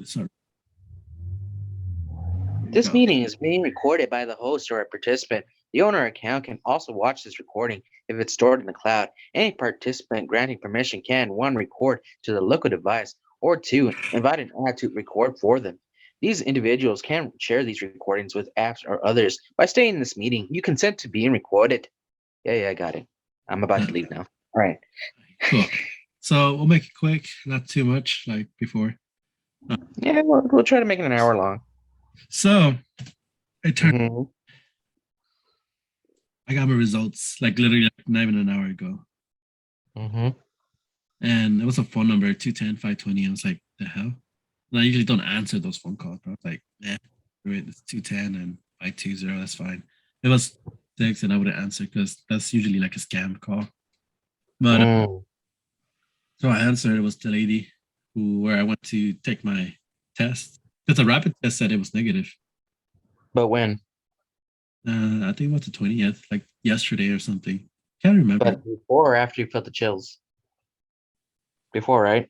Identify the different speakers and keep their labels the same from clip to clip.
Speaker 1: sorry.
Speaker 2: This meeting is being recorded by the host or a participant. The owner account can also watch this recording if it's stored in the cloud. Any participant granting permission can 1. Record to the local device, or 2. Invite an ad to record for them. These individuals can share these recordings with apps or others. By staying in this meeting, you consent to being recorded. Yeah, I got it. I'm about to leave now. All right.
Speaker 1: Cool. So we'll make it quick, not too much like before.
Speaker 2: Yeah, we'll try to make it an hour long.
Speaker 1: So I got my results like literally like not even an hour ago. And it was a phone number 210-520. I was like, the hell? And I usually don't answer those phone calls, but I was like, it's 210 and 520. That's fine. It was 6 and I wouldn't answer because that's usually like a scam call. But so I answered. It was the lady where I went to take my test. Because the rapid test said it was negative.
Speaker 2: But when?
Speaker 1: I think it was the 20th, like yesterday or something. Can't remember.
Speaker 2: But before or after you felt the chills? Before, right?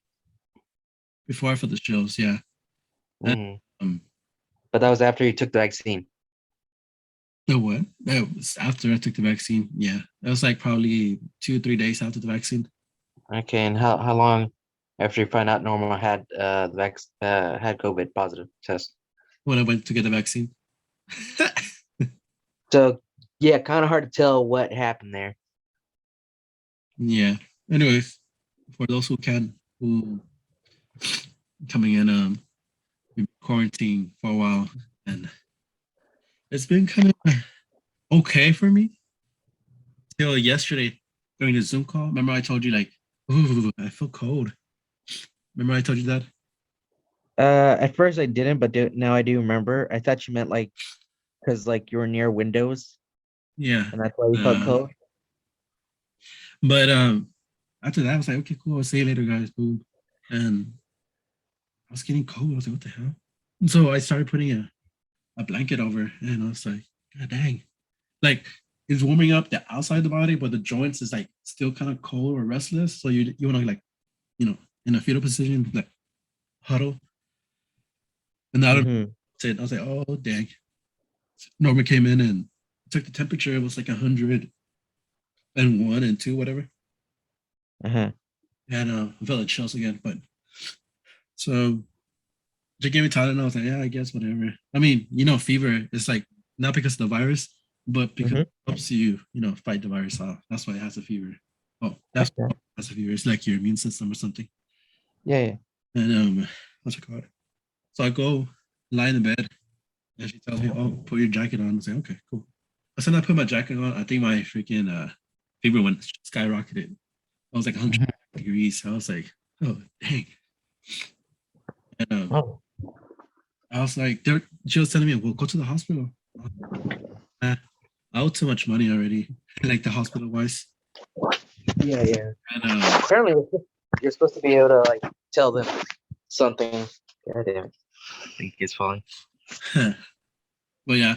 Speaker 1: Before I felt the chills, yeah.
Speaker 2: But that was after you took the vaccine.
Speaker 1: The what? That was after I took the vaccine. Yeah, that was like probably 2 or 3 days after the vaccine.
Speaker 2: Okay, and how long after you find out Norma had had COVID positive test?
Speaker 1: When I went to get the vaccine.
Speaker 2: So yeah, kind of hard to tell what happened there.
Speaker 1: Yeah. Anyways, for those who coming in, quarantine for a while, and it's been kind of okay for me till yesterday during the Zoom call. Remember I told you like, ooh, I feel cold. Remember I told you that?
Speaker 2: At first I didn't, but now I do remember. I thought you meant like because like you were near windows.
Speaker 1: Yeah.
Speaker 2: And that's why you felt cold.
Speaker 1: But after that I was like, okay, cool. I'll see you later, guys. Boom. And I was getting cold. I was like, what the hell? And so I started putting a blanket over, and I was like, God dang. Like it's warming up the outside of the body, but the joints is like still kind of cold or restless. So you want to like, in a fetal position, like huddle. And I was like, oh dang. Norma came in and took the temperature. It was like 101 and 2, whatever. And I felt the chills again. But so they gave me Tylenol. I was like, yeah, I guess whatever. I mean, fever is like not because of the virus, but because it helps you, fight the virus off. That's why it has a fever. Oh, that's why it has a fever. It's like your immune system or something.
Speaker 2: Yeah.
Speaker 1: And what's it called? So I go lie in the bed, and she tells me, "Oh, put your jacket on." I say, "Okay, cool." As soon as I put my jacket on, I think my freaking fever went skyrocketed. I was like 100 degrees. I was like, "Oh, dang!" And I was like, she was telling me, "Well, go to the hospital." I owe too much money already, like the hospital wise.
Speaker 2: Yeah. And apparently, you're supposed to be able to like tell them something. Goddamn, I think it's falling.
Speaker 1: But yeah,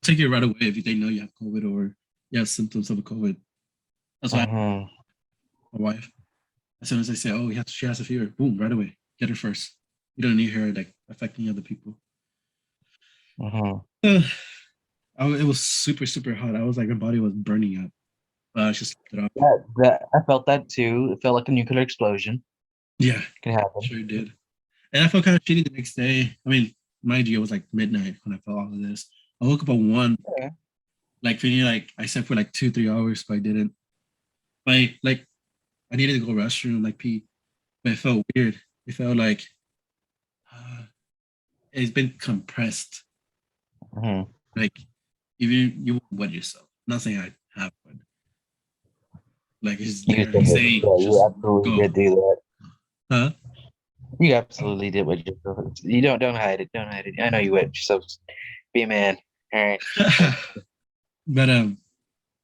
Speaker 1: take it right away if they know you have COVID or you have symptoms of a COVID. That's why my wife, as soon as they say, "Oh, she has a fever," boom, right away, get her first. You don't need her like affecting other people. It was super, super hot. I was like, my body was burning up. I just kept it up.
Speaker 2: Yeah, I felt that too. It felt like a nuclear explosion.
Speaker 1: Yeah,
Speaker 2: it can happen.
Speaker 1: Sure did. And I felt kind of shitty the next day. I mean, mind you, it was like midnight when I felt all of this. I woke up at 1, like feeling like I slept for like 2-3 hours, but I didn't. I needed to go restroom, like pee, but it felt weird. It felt like it's been compressed. Like even you wet yourself. Not saying I have, but like it's saying,
Speaker 2: you absolutely did do that.
Speaker 1: Huh?
Speaker 2: You absolutely did what you don't hide it. Don't hide it. I know you wet yourself. Be a man. All right.
Speaker 1: But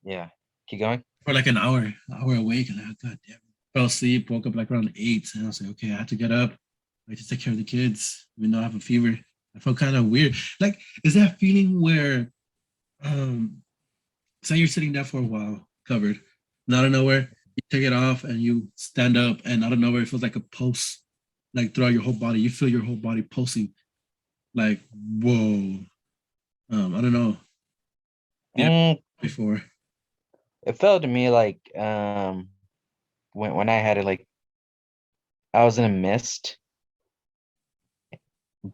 Speaker 2: yeah. Keep going.
Speaker 1: For like an hour awake, and God damn it. Fell asleep, woke up like around 8, and I was like, okay, I have to get up. I have to take care of the kids, even though I have a fever. I felt kind of weird. Like, is that feeling where say you're sitting there for a while, covered, and out of nowhere, you take it off and you stand up, and out of nowhere, it feels like a pulse like throughout your whole body. You feel your whole body pulsing. Like, whoa. I don't know. Yeah,
Speaker 2: Mm,
Speaker 1: before.
Speaker 2: it felt to me like when I had it, like I was in a mist,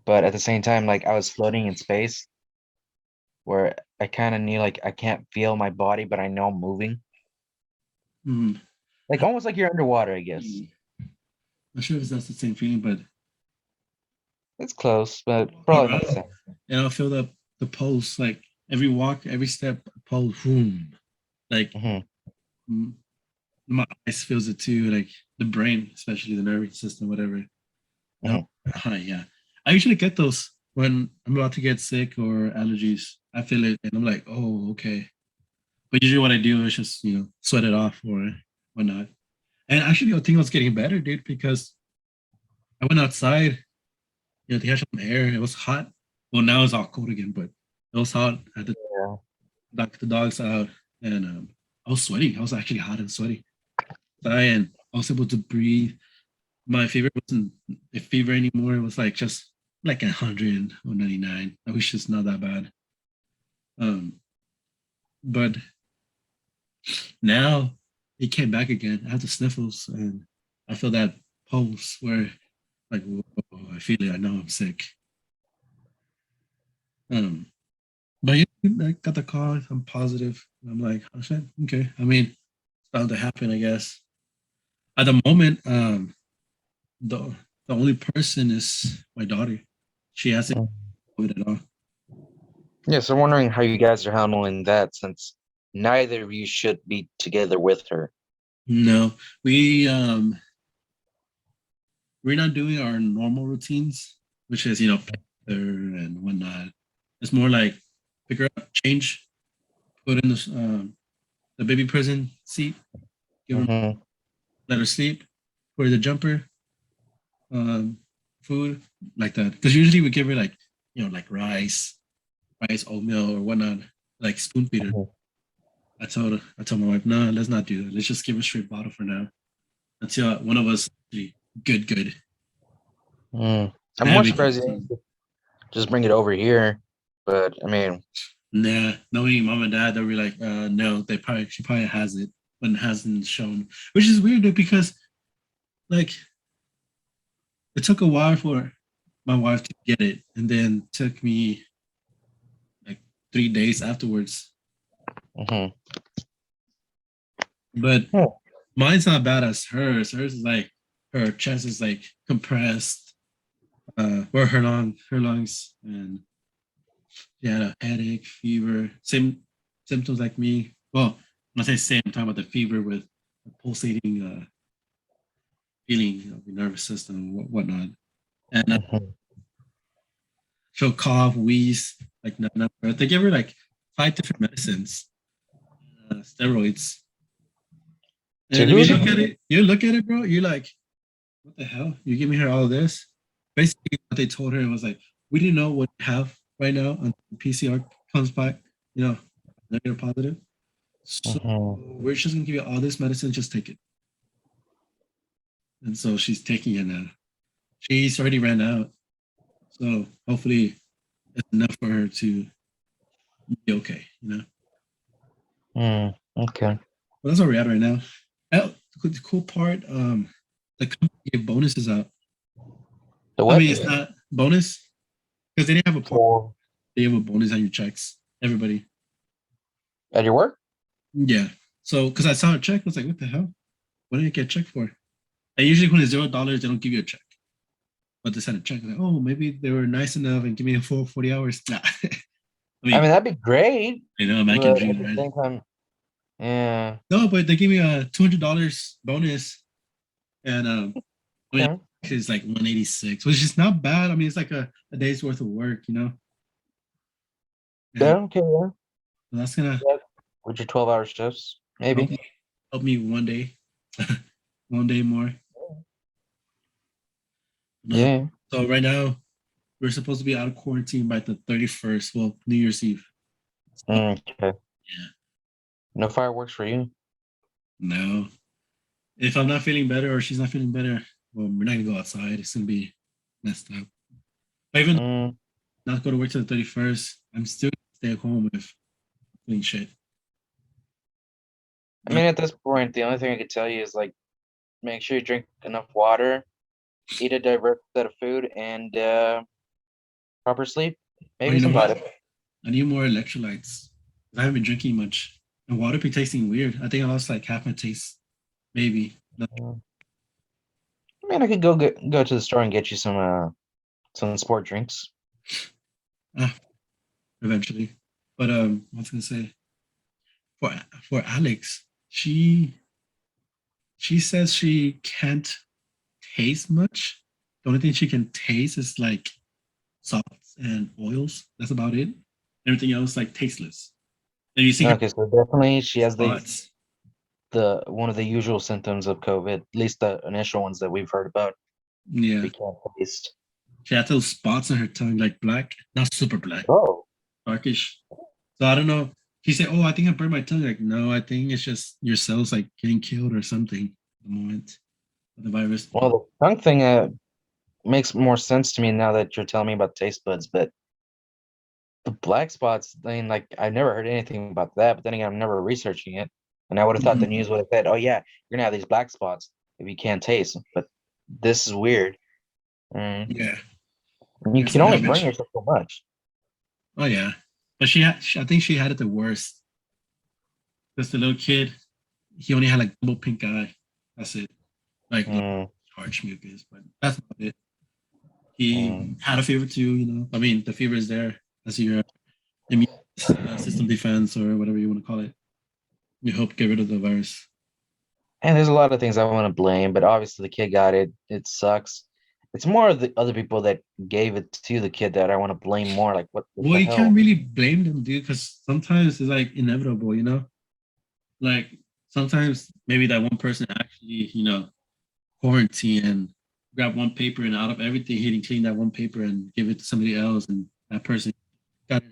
Speaker 2: but at the same time, like I was floating in space, where I kind of knew like I can't feel my body, but I know I'm moving.
Speaker 1: Mm.
Speaker 2: Like almost like you're underwater, I guess.
Speaker 1: Not sure if that's the same feeling, but
Speaker 2: It's close, but
Speaker 1: walk
Speaker 2: probably not the
Speaker 1: around
Speaker 2: same.
Speaker 1: and I'll feel the pulse, like every walk, every step, pulse, boom. Like
Speaker 2: Hmm.
Speaker 1: mm, my eyes feels it too, like the brain, especially the nervous system, whatever.
Speaker 2: Hmm.
Speaker 1: Yeah. I usually get those when I'm about to get sick or allergies. I feel it and I'm like, oh, okay. But usually what I do is just, sweat it off or whatnot. And actually I think I was getting better, dude, because I went outside, they had some air. It was hot. Well, now it's all cold again, but it was hot. I had to
Speaker 2: Yeah.
Speaker 1: knock the dogs out and I was sweating. I was actually hot and sweaty. And I was able to breathe. My fever wasn't a fever anymore. It was like just like 100 or 99. I wish it's not that bad. Um, but now it came back again. I have the sniffles and I feel that pulse where like, whoa, I feel it. I know I'm sick. Um, but yeah, I got the call. I'm positive. I'm like, oh shit, okay. I mean, it's bound to happen, I guess. At the moment, the the only person is my daughter. She hasn't
Speaker 2: Mm.
Speaker 1: COVID at all.
Speaker 2: Yeah, so I'm wondering how you guys are handling that since neither of you should be together with her.
Speaker 1: No, we're not doing our normal routines, which is pet her and whatnot. It's more like pick her up, change, put in the baby prison seat, give her,
Speaker 2: Hmm.
Speaker 1: let her sleep, put her the jumper, um, food like that. Because usually we give her like like rice, oatmeal or whatnot, like spoon feed her. I told my wife, no, let's not do that. Let's just give her straight bottle for now until one of us actually good.
Speaker 2: Mm.
Speaker 1: I
Speaker 2: I'm more
Speaker 1: have
Speaker 2: surprised you
Speaker 1: it.
Speaker 2: didn't just bring it over here, but I mean,
Speaker 1: Nah, knowing mom and dad, they'll be like, no, she probably has it, but hasn't shown, which is weird dude, because like it took a while for my wife to get it, and then took me like 3 days afterwards.
Speaker 2: mhm.
Speaker 1: But
Speaker 2: Hmm.
Speaker 1: mine's not bad as hers. Hers is like her chest is like compressed, or her lungs, and she had a headache, fever, same symptoms like me. Well, when I say same, I'm talking about the fever with the pulsating feeling of the nervous system and whatnot. And
Speaker 2: Mhm.
Speaker 1: she'll cough, wheeze, like not breath. They give her like 5 different medicines, steroids.
Speaker 2: To
Speaker 1: And if
Speaker 2: who's
Speaker 1: you look at it, bro, you're like, what the hell? You giving her all this? Basically, what they told her was like, we didn't know what you have right now until PCR comes back, negative positive. So
Speaker 2: Mhm.
Speaker 1: we're just gonna give you all this medicine, just take it. And so she's taking it now. She's already ran out. So hopefully it's enough for her to be okay.
Speaker 2: Mm, okay.
Speaker 1: But that's where we're at right now. Oh, the cool part, the company gave bonuses out.
Speaker 2: The
Speaker 1: I
Speaker 2: what?
Speaker 1: mean, it's not bonus because they didn't have a part.
Speaker 2: For
Speaker 1: They have a bonus on your checks. Everybody.
Speaker 2: at your work?
Speaker 1: Yeah. So, because I saw a check, I was like, what the hell? What did I get a check for? And usually when it's $0, they don't give you a check. But they sent a check. Like, oh, maybe they were nice enough and give me a full 40 hours. Nah. I
Speaker 2: I mean,
Speaker 1: mean,
Speaker 2: that'd be great,
Speaker 1: American
Speaker 2: but at
Speaker 1: dream,
Speaker 2: the
Speaker 1: right?
Speaker 2: same time, yeah.
Speaker 1: No, but they gave me a $200 bonus. And I mean,
Speaker 2: Okay.
Speaker 1: it's like 186, which is not bad. I mean, it's like a day's worth of work.
Speaker 2: Yeah,
Speaker 1: And
Speaker 2: okay, yeah.
Speaker 1: that's gonna
Speaker 2: Yeah. With your 12-hour shifts,
Speaker 1: help
Speaker 2: maybe.
Speaker 1: me help me one day, one day more. Uh,
Speaker 2: Yeah.
Speaker 1: so right now we're supposed to be out of quarantine by the 31st. Well, New Year's Eve. So,
Speaker 2: Okay.
Speaker 1: yeah,
Speaker 2: No fireworks for you.
Speaker 1: no. If I'm not feeling better or she's not feeling better, well, we're not gonna go outside. It's gonna be messed up. But even
Speaker 2: Mm,
Speaker 1: not go to work till the 31st, I'm still gonna stay at home with clean shit.
Speaker 2: I mean, at this point, the only thing I could tell you is like make sure you drink enough water, eat a diverse set of food, and proper sleep.
Speaker 1: Oh,
Speaker 2: Maybe
Speaker 1: you know
Speaker 2: some
Speaker 1: what?
Speaker 2: vitamins.
Speaker 1: I need more electrolytes. I haven't been drinking much. And water be tasting weird. I think I lost like half my taste. Maybe. No.
Speaker 2: Mm. I mean, I could go to the store and get you some sport drinks.
Speaker 1: Ah, eventually. But I was gonna say for for Alex, she says she can't taste much. The only thing she can taste is like salts and oils. That's about it. Everything else like tasteless. And you see her
Speaker 2: Okay, so definitely she has
Speaker 1: spots.
Speaker 2: the one of the usual symptoms of COVID, at least the initial ones that we've heard about.
Speaker 1: Yeah.
Speaker 2: We can't taste.
Speaker 1: She had those spots on her tongue, like black, not super black,
Speaker 2: Oh,
Speaker 1: darkish. So I don't know. She said, "Oh, I think I burned my tongue." Like, no, I think it's just your cells like getting killed or something. At the moment of the virus.
Speaker 2: well, the tongue thing makes more sense to me now that you're telling me about taste buds, but the black spots, I mean, like I never heard anything about that, but then again, I'm never researching it. And I would have thought the
Speaker 1: Mhm.
Speaker 2: news would have said, "Oh yeah, you're gonna have these black spots if you can't taste." But this is weird. Mm.
Speaker 1: Yeah,
Speaker 2: You
Speaker 1: yeah.
Speaker 2: can
Speaker 1: So I
Speaker 2: only
Speaker 1: have
Speaker 2: burn
Speaker 1: mentioned.
Speaker 2: yourself so much.
Speaker 1: Oh yeah, but I think she had it the worst. Because the little kid, he only had like double pink eye. That's it. Like
Speaker 2: Mm,
Speaker 1: large mucus, but that's about it.
Speaker 2: mm.
Speaker 1: He had a fever too. I mean, the fever is there as your immune system defense or whatever you want to call it. You help get rid of the virus.
Speaker 2: And there's a lot of things I want to blame, but obviously the kid got it. It sucks. It's more of the other people that gave it to the kid that I want to blame more. Like, what
Speaker 1: Well,
Speaker 2: the
Speaker 1: you can't
Speaker 2: hell?
Speaker 1: really blame them, dude, because sometimes it's like inevitable. Like sometimes maybe that one person actually, quarantine and grab one paper and out of everything, he didn't clean that one paper and give it to somebody else, and that person got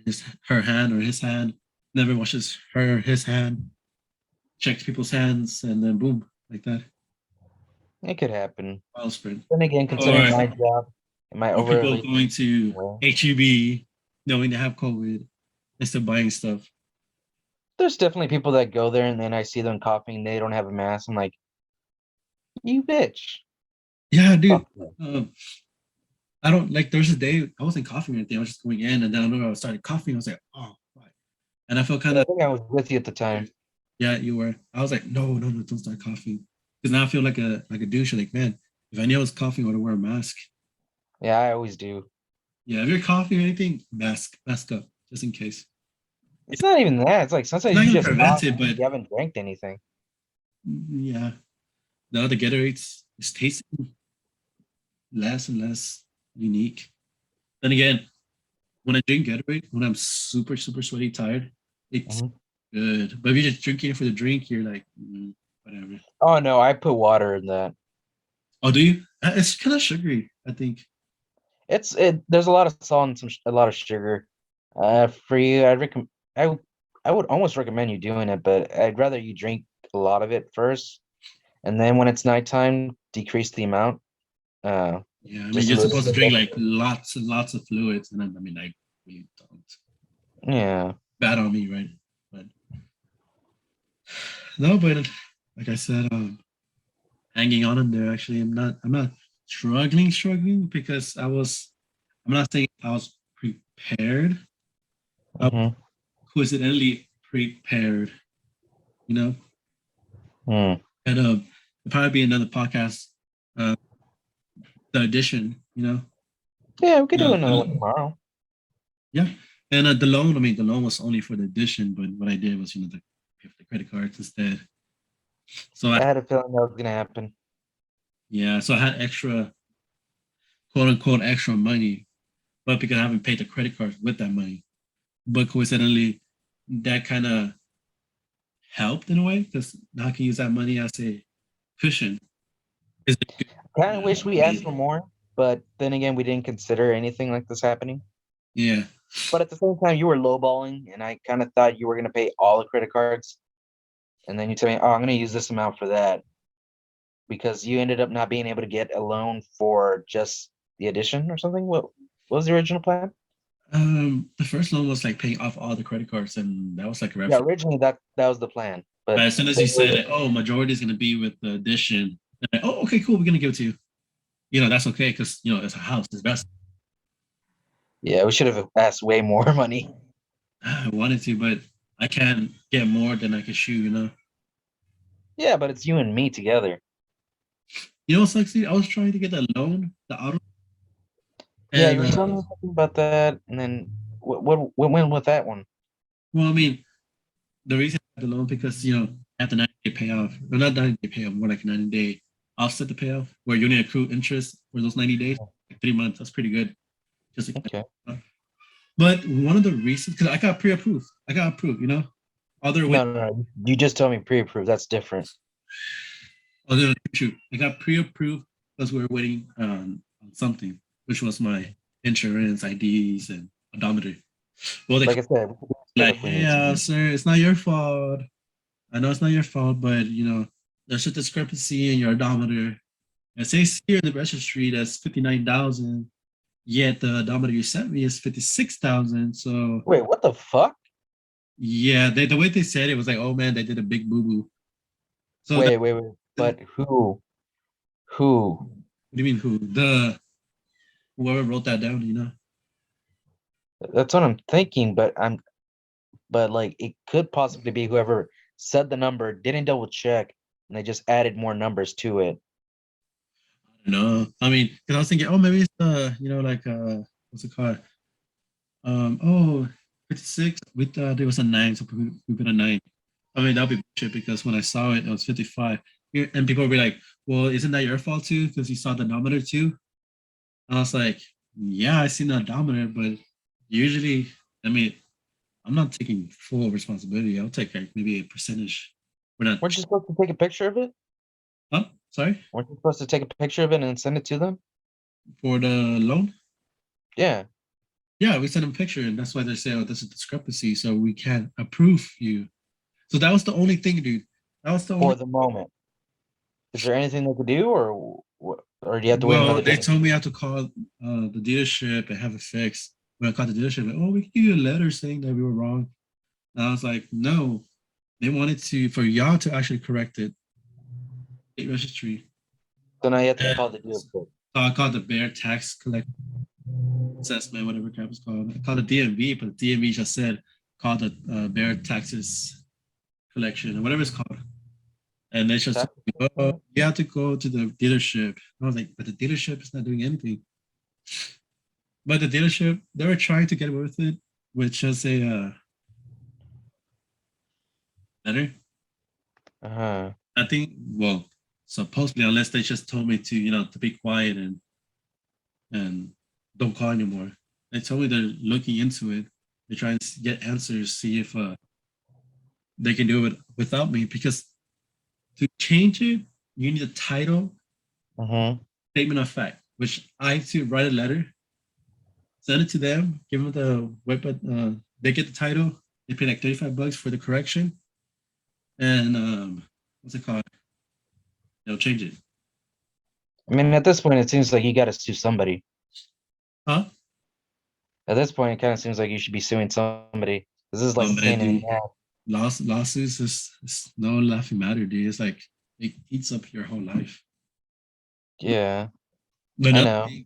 Speaker 1: her hand or his hand, never washes her or his hand, checks people's hands, and then boom, like that,
Speaker 2: It could happen.
Speaker 1: file spread.
Speaker 2: Then again, considering
Speaker 1: Or
Speaker 2: my job and my
Speaker 1: or people
Speaker 2: overly
Speaker 1: going to
Speaker 2: well,
Speaker 1: HEB knowing they have COVID and still buying stuff.
Speaker 2: there's definitely people that go there and then I see them coughing. They don't have a mask. I'm like, you bitch.
Speaker 1: Yeah, dude.
Speaker 2: Fuck you.
Speaker 1: Um, I don't like. There's a day I wasn't coughing or anything. I was just going in, and then I remember I started coughing. I was like, oh, fuck. And I felt kind
Speaker 2: I
Speaker 1: of
Speaker 2: think I was with you at the time.
Speaker 1: yeah, you were. I was like, no, no, no, don't start coughing. Because now I feel like a douche. Like, man, if I knew I was coughing, I would wear a mask.
Speaker 2: Yeah, I always do.
Speaker 1: Yeah, if you're coughing or anything, mask up, just in case.
Speaker 2: It's not even that. It's like
Speaker 1: It's
Speaker 2: sometimes
Speaker 1: not
Speaker 2: you
Speaker 1: gonna
Speaker 2: just
Speaker 1: prevent
Speaker 2: cough
Speaker 1: it,
Speaker 2: because
Speaker 1: but
Speaker 2: you haven't drank anything.
Speaker 1: yeah. Now the Gatorades is tasting less and less unique. Then again, when I drink Gatorade, when I'm super, super sweaty, tired, it's
Speaker 2: Mhm.
Speaker 1: good. But if you're just drinking it for the drink, you're like, whatever.
Speaker 2: Oh no, I put water in that.
Speaker 1: Oh, do you? It's kind of sugary, I think.
Speaker 2: There's a lot of salt and a lot of sugar. For you, I I would almost recommend you doing it, but I'd rather you drink a lot of it first, and then when it's nighttime, decrease the amount. Uh,
Speaker 1: Yeah, I mean,
Speaker 2: just a
Speaker 1: you're
Speaker 2: little
Speaker 1: supposed to
Speaker 2: bit
Speaker 1: drink
Speaker 2: less.
Speaker 1: like lots and lots of fluids, and I mean, I really don't.
Speaker 2: Yeah.
Speaker 1: Bad on me, right? But no, but like I said, hanging on in there. Actually, I'm not struggling because I'm not saying I was prepared. I was
Speaker 2: Mm-hmm.
Speaker 1: coincidentally prepared, you know.
Speaker 2: Mm.
Speaker 1: And it'll probably be another podcast, uh, the edition.
Speaker 2: Yeah, we could do
Speaker 1: Uh,
Speaker 2: another one tomorrow.
Speaker 1: yeah, and the loan. I mean, the loan was only for the edition, but what I did was, pay for the credit cards instead. So
Speaker 2: I had a feeling that was gonna happen.
Speaker 1: so I had extra, quote unquote, extra money, but because I haven't paid the credit cards with that money, but coincidentally, that kind of helped in a way because now I can use that money as a cushion. Is it good?
Speaker 2: Kind of wish we asked for more, but then again, we didn't consider anything like this happening.
Speaker 1: Yeah,
Speaker 2: But at the same time, you were lowballing, and I kind of thought you were gonna pay all the credit cards, and then you tell me, "Oh, I'm gonna use this amount for that." because you ended up not being able to get a loan for just the addition or something? What was the original plan?
Speaker 1: The first loan was like paying off all the credit cards, and that was like a
Speaker 2: Yeah,
Speaker 1: reference.
Speaker 2: originally that was the plan.
Speaker 1: But
Speaker 2: But
Speaker 1: as soon as you said, "Oh, majority is going to be with the addition," oh, okay, cool, we're going to give it to you. That's okay because it's a house, it's best.
Speaker 2: yeah, we should have asked way more money.
Speaker 1: I wanted to, but I can't get more than I can shoot.
Speaker 2: Yeah, but it's you and me together.
Speaker 1: What's like? See, I was trying to get that loan, the auto,
Speaker 2: Yeah,
Speaker 1: and
Speaker 2: you told me something about that, and then what went with that one?
Speaker 1: well, I mean, the reason I got the loan because at the 90-day payoff, or not 90-day payoff, more like 90-day offset the payoff, where you only accrue interest for those 90 days, like 3 months. That's pretty good. Just
Speaker 2: Okay.
Speaker 1: but one of the reasons, because I got pre-approved, other way,
Speaker 2: No. You just told me pre-approved. That's different.
Speaker 1: other shoot, I got pre-approved because we were waiting on something, which was my insurance, IDs, and odometer. Well, they
Speaker 2: Like I said,
Speaker 1: like,
Speaker 2: if we
Speaker 1: hey,
Speaker 2: need to.
Speaker 1: sir, it's not your fault. I know it's not your fault, but there's a discrepancy in your odometer. It says here in the registry that's 59,000, yet the odometer you sent me is 56,000. So
Speaker 2: Wait, what the fuck?
Speaker 1: yeah, the way they said it was like, oh man, they did a big boo boo. So
Speaker 2: Wait.
Speaker 1: what
Speaker 2: But who? Who?
Speaker 1: do you mean who? Whoever wrote that down?
Speaker 2: That's what I'm thinking, but like it could possibly be whoever said the number, didn't double check, and they just added more numbers to it.
Speaker 1: No, I mean, because I was thinking, oh, maybe it's like what's it called? Oh, 56. We thought it was a 9, so we put a 9. I mean, that'll be bullshit because when I saw it, it was 55. And people will be like, well, isn't that your fault too? Because you saw the odometer too. And I was like, yeah, I seen the odometer, but usually, I mean, I'm not taking full responsibility. I'll take like maybe a percentage. We're not.
Speaker 2: Weren't you supposed to take a picture of it?
Speaker 1: Huh? Sorry?
Speaker 2: Weren't you supposed to take a picture of it and send it to them?
Speaker 1: For the loan?
Speaker 2: Yeah.
Speaker 1: Yeah, we sent them a picture, and that's why they say, oh, there's a discrepancy, so we can't approve you. So that was the only thing, dude. That was the
Speaker 2: For
Speaker 1: only.
Speaker 2: the moment. Is there anything they could do, or do you have to wait
Speaker 1: Well,
Speaker 2: another
Speaker 1: they
Speaker 2: day?
Speaker 1: told me I have to call the dealership and have it fixed. When I called the dealership, like, oh, we can give you a letter saying that we were wrong. And I was like, no, they wanted for y'all to actually correct it. State registry.
Speaker 2: So now you have to
Speaker 1: And
Speaker 2: call the
Speaker 1: so
Speaker 2: dealership.
Speaker 1: I called the Bear Tax Collect Assessment, whatever crap it's called. I called the DMV, but the DMV just said call the Bear Taxes Collection or whatever it's called. And they just told me, oh, you have to go to the dealership. And I was like, but the dealership is not doing anything. But the dealership, they were trying to get away with it with just a letter.
Speaker 2: Uh-huh.
Speaker 1: I think, well, supposedly, unless they just told me to be quiet and don't call anymore. They told me they're looking into it. They're trying to get answers, see if they can do it without me. Because to change it, you need a title, statement of fact, which I have to write a letter, send it to them, give them the web. They get the title. They pay like $35 for the correction, and what's it called? They'll change it.
Speaker 2: I mean, at this point, it seems like you got to sue somebody.
Speaker 1: Huh?
Speaker 2: At this point, it kind of seems like you should be suing somebody. This is like a pain in the ass.
Speaker 1: Lawsuits is no laughing matter, dude. It's like it eats up your whole life.
Speaker 2: Yeah,
Speaker 1: But
Speaker 2: I
Speaker 1: another
Speaker 2: know.
Speaker 1: thing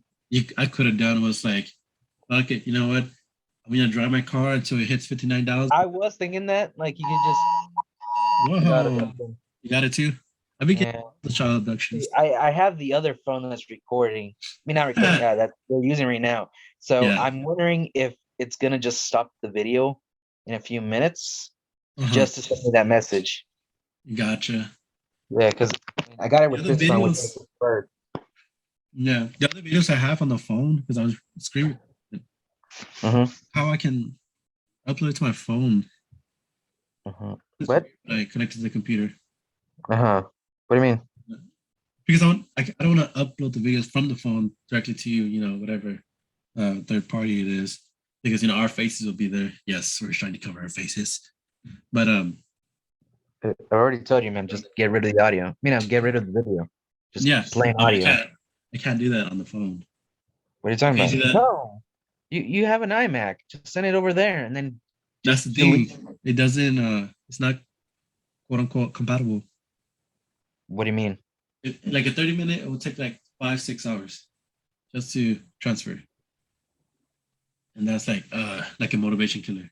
Speaker 1: I could have done was like, fuck it, you know what? I'm gonna drive my car until it hits 59,000.
Speaker 2: I was thinking that, like, you could just.
Speaker 1: Whoa, you got it too. I've been getting
Speaker 2: Yeah.
Speaker 1: the child abductions.
Speaker 2: I have the other phone that's recording. I mean, not recording. That they're using right now. So
Speaker 1: Yeah.
Speaker 2: I'm wondering if it's gonna just stop the video in a few minutes,
Speaker 1: Uh-huh.
Speaker 2: just to send me that message.
Speaker 1: Gotcha.
Speaker 2: Yeah, because I got it with
Speaker 1: The other
Speaker 2: this phone. With
Speaker 1: videos,
Speaker 2: this bird.
Speaker 1: yeah, the other videos I have on the phone because I was screaming how I can upload it to my phone.
Speaker 2: What?
Speaker 1: I connect to the computer.
Speaker 2: What do you mean?
Speaker 1: Because I don't want to upload the videos from the phone directly to you, whatever third party it is, because our faces will be there. Yes, we're trying to cover our faces, but
Speaker 2: I already told you, man. Just get rid of the audio. Get rid of the video. Just
Speaker 1: Yeah,
Speaker 2: plain
Speaker 1: no,
Speaker 2: audio.
Speaker 1: I can't do that on the phone.
Speaker 2: What are you talking
Speaker 1: Can't
Speaker 2: about?
Speaker 1: do that.
Speaker 2: No. You have an iMac. Just send it over there and then
Speaker 1: That's
Speaker 2: just
Speaker 1: the
Speaker 2: delete.
Speaker 1: thing. It doesn't. It's not quote unquote compatible.
Speaker 2: What do you mean?
Speaker 1: Like a 30-minute, it will take like 5-6 hours just to transfer, and that's like a motivation killer.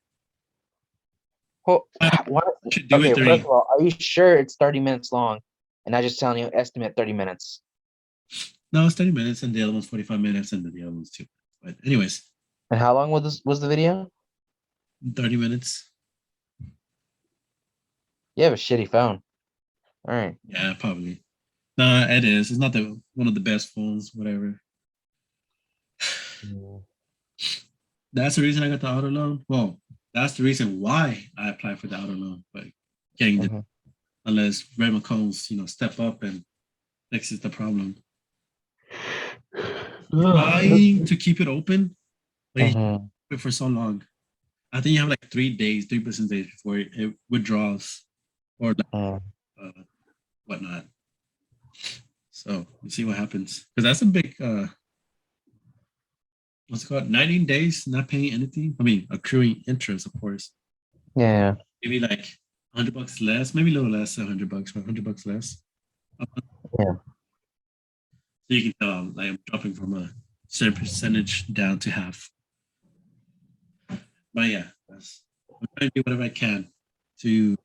Speaker 2: Well,
Speaker 1: I
Speaker 2: what?
Speaker 1: should do
Speaker 2: Okay,
Speaker 1: it
Speaker 2: first
Speaker 1: during.
Speaker 2: of all, are you sure it's 30 minutes long? And I just telling you, estimate 30 minutes.
Speaker 1: No, it's 30 minutes, and the other one's 45 minutes, and the other one's 2. But anyways,
Speaker 2: And how long was the video?
Speaker 1: 30 minutes.
Speaker 2: You have a shitty phone. All right.
Speaker 1: Yeah, probably. No, it is. It's not the one of the best phones, whatever. That's the reason I got the auto loan. Well, that's the reason why I applied for the auto loan, but getting the unless Red McCombs, step up and fixes the problem. Trying to keep it open, but you
Speaker 2: Mhm.
Speaker 1: keep it for so long. I think you have like 3 days before it withdraws or
Speaker 2: Mhm.
Speaker 1: whatnot. So we'll see what happens. Because that's a big what's it called? 19 days not paying anything. I mean accruing interest, of course.
Speaker 2: Yeah.
Speaker 1: Maybe like $100 less, maybe a little less, $100, but $100 less.
Speaker 2: Yeah.
Speaker 1: So you can tell like I'm dropping from a certain percentage down to half. But yeah, I'm trying to do whatever I can to